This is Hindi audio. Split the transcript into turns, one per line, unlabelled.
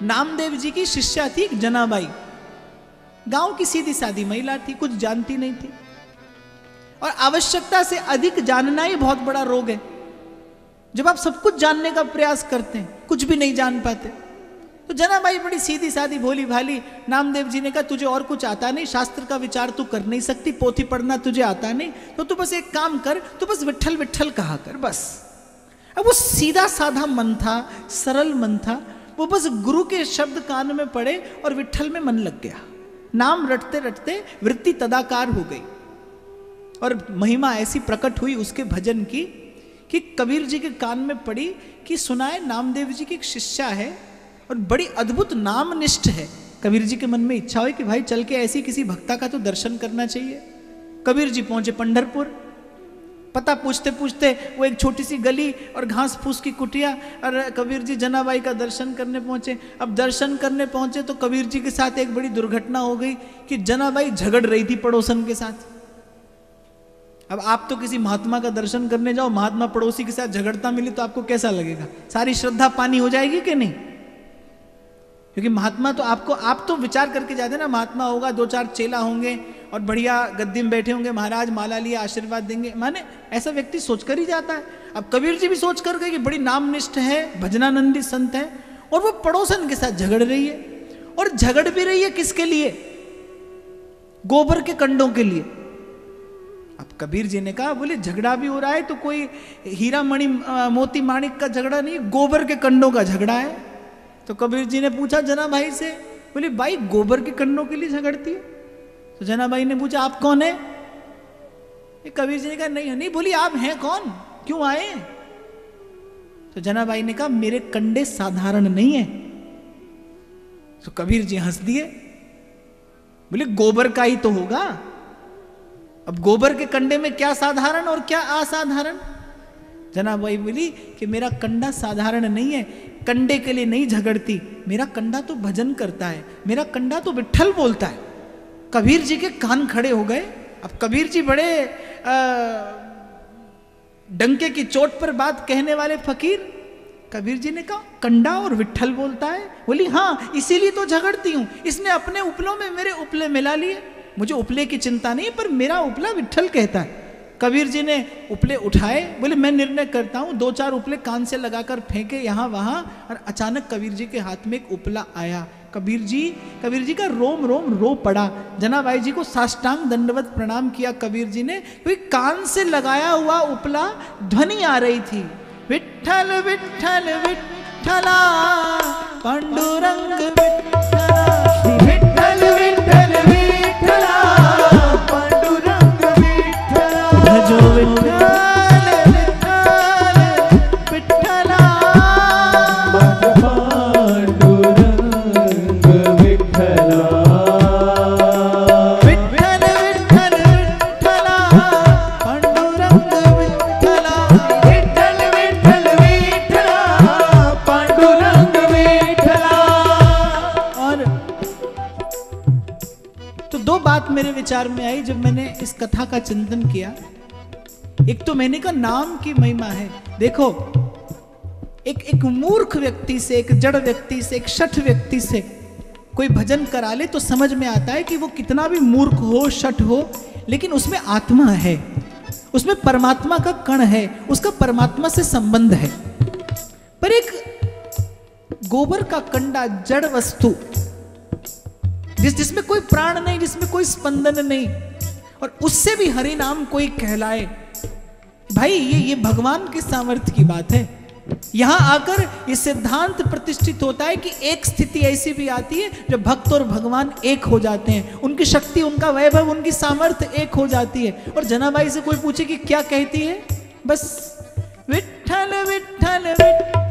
नामदेव जी की शिष्या थी जनाबाई। गांव की सीधी सादी महिला थी, कुछ जानती नहीं थी, और आवश्यकता से अधिक जानना ही बहुत बड़ा रोग है। जब आप सब कुछ जानने का प्रयास करते हैं, कुछ भी नहीं जान पाते। तो जनाबाई बड़ी सीधी सादी भोली भाली, नामदेव जी ने कहा तुझे और कुछ आता नहीं, शास्त्र का विचार तू कर नहीं सकती, पोथी पढ़ना तुझे आता नहीं, तो तू बस एक काम कर, तू बस विट्ठल विट्ठल कहा कर बस। अब वो सीधा साधा मन था, सरल मन था, वो बस गुरु के शब्द कान में पड़े और विट्ठल में मन लग गया। नाम रटते रटते वृत्ति तदाकार हो गई और महिमा ऐसी प्रकट हुई उसके भजन की कि कबीर जी के कान में पड़ी कि सुनाए नामदेव जी की एक शिष्या है और बड़ी अद्भुत नामनिष्ठ है। कबीर जी के मन में इच्छा हुई कि भाई चल के ऐसी किसी भक्ता का तो दर्शन करना चाहिए। कबीर जी पहुंचे पंढरपुर। पता पूछते पूछते वो एक छोटी सी गली और घास फूस की कुटिया, और कबीर जी जनाबाई का दर्शन करने पहुंचे। अब दर्शन करने पहुंचे तो कबीर जी के साथ एक बड़ी दुर्घटना हो गई कि जनाबाई झगड़ रही थी पड़ोसन के साथ। अब आप तो किसी महात्मा का दर्शन करने जाओ, महात्मा पड़ोसी के साथ झगड़ता मिले तो आपको कैसा लगेगा? सारी श्रद्धा पानी हो जाएगी कि नहीं? क्योंकि महात्मा तो आपको, आप तो विचार करके जाते ना, महात्मा होगा, दो चार चेला होंगे और बढ़िया गद्दी में बैठे होंगे, महाराज माला लिया आशीर्वाद देंगे, माने ऐसा व्यक्ति सोचकर ही जाता है। अब कबीर जी भी सोच कर गए कि बड़ी नामनिष्ठ है, भजनानंदी संत है, और वो पड़ोसन के साथ झगड़ रही है। और झगड़ भी रही है किसके लिए? गोबर के कंडों के लिए। अब कबीर जी ने कहा, बोले झगड़ा भी हो रहा है तो कोई हीरा मणि मोती माणिक का झगड़ा नहीं, गोबर के कंडों का झगड़ा है। तो कबीर जी ने पूछा जनाबाई से, बोले भाई गोबर के कंडों के लिए झगड़ती है? तो जनाबाई ने पूछा आप कौन है? कबीर जी ने कहा नहीं। बोली आप हैं कौन, क्यों आए? तो जनाबाई ने कहा मेरे कंडे साधारण नहीं है। तो कबीर जी हंस दिए, बोले गोबर का ही तो होगा। अब गोबर के कंडे में क्या साधारण और क्या असाधारण? जनाबाई बोली कि मेरा कंडा साधारण नहीं है, कंडे के लिए नहीं झगड़ती, मेरा कंडा तो भजन करता है, मेरा कंडा तो विट्ठल बोलता है। कबीर जी के कान खड़े हो गए। अब कबीर जी बड़े डंके की चोट पर बात कहने वाले फकीर। कबीर जी ने कहा कंडा और विट्ठल बोलता है? बोली हाँ, इसीलिए तो झगड़ती हूं, इसने अपने उपलों में मेरे उपले मिला लिए। मुझे उपले की चिंता नहीं, पर मेरा उपला विट्ठल कहता है। कबीर जी ने उपले उठाए, बोले मैं निर्णय करता हूं। दो चार उपले कान से लगाकर फेंके यहां वहां, और अचानक कबीर जी के हाथ में एक उपला आया। कबीर जी का रोम रोम रो पड़ा। जनाबाई जी को साष्टांग दंडवत प्रणाम किया कबीर जी ने, क्योंकि कान से लगाया हुआ उपला ध्वनि आ रही थी, विट्ठल विट्ठल विट्ठला पांडुरंग विट्ठला, विट्ठल विट्ठल विट्ठला पांडुरंग विट्ठला, भजो विट्ठल विट्ठल विट्ठला, मेरे विचार में आई जब मैंने इस कथा का चिंतन किया। एक तो मैंने कहा नाम की महिमा है। देखो, एक मूर्ख व्यक्ति से, एक जड़ व्यक्ति से, एक शठ व्यक्ति से कोई भजन करा ले तो समझ में आता है कि वो कितना भी मूर्ख हो, शठ हो, लेकिन उसमें आत्मा है, उसमें परमात्मा का कण है, उसका परमात्मा से संबंध है। पर एक गोबर का कंडा, जड़ वस्तु, जिसमें कोई प्राण नहीं, जिसमें कोई स्पंदन नहीं, और उससे भी हरि नाम कोई कहलाए, भाई ये भगवान के सामर्थ्य की बात है। यहां आकर ये सिद्धांत प्रतिष्ठित होता है कि एक स्थिति ऐसी भी आती है जब भक्त और भगवान एक हो जाते हैं, उनकी शक्ति, उनका वैभव, उनकी सामर्थ्य एक हो जाती है। और जनाबाई से कोई पूछे कि क्या कहती है, बस विट्ठल विट्ठल विट्ठल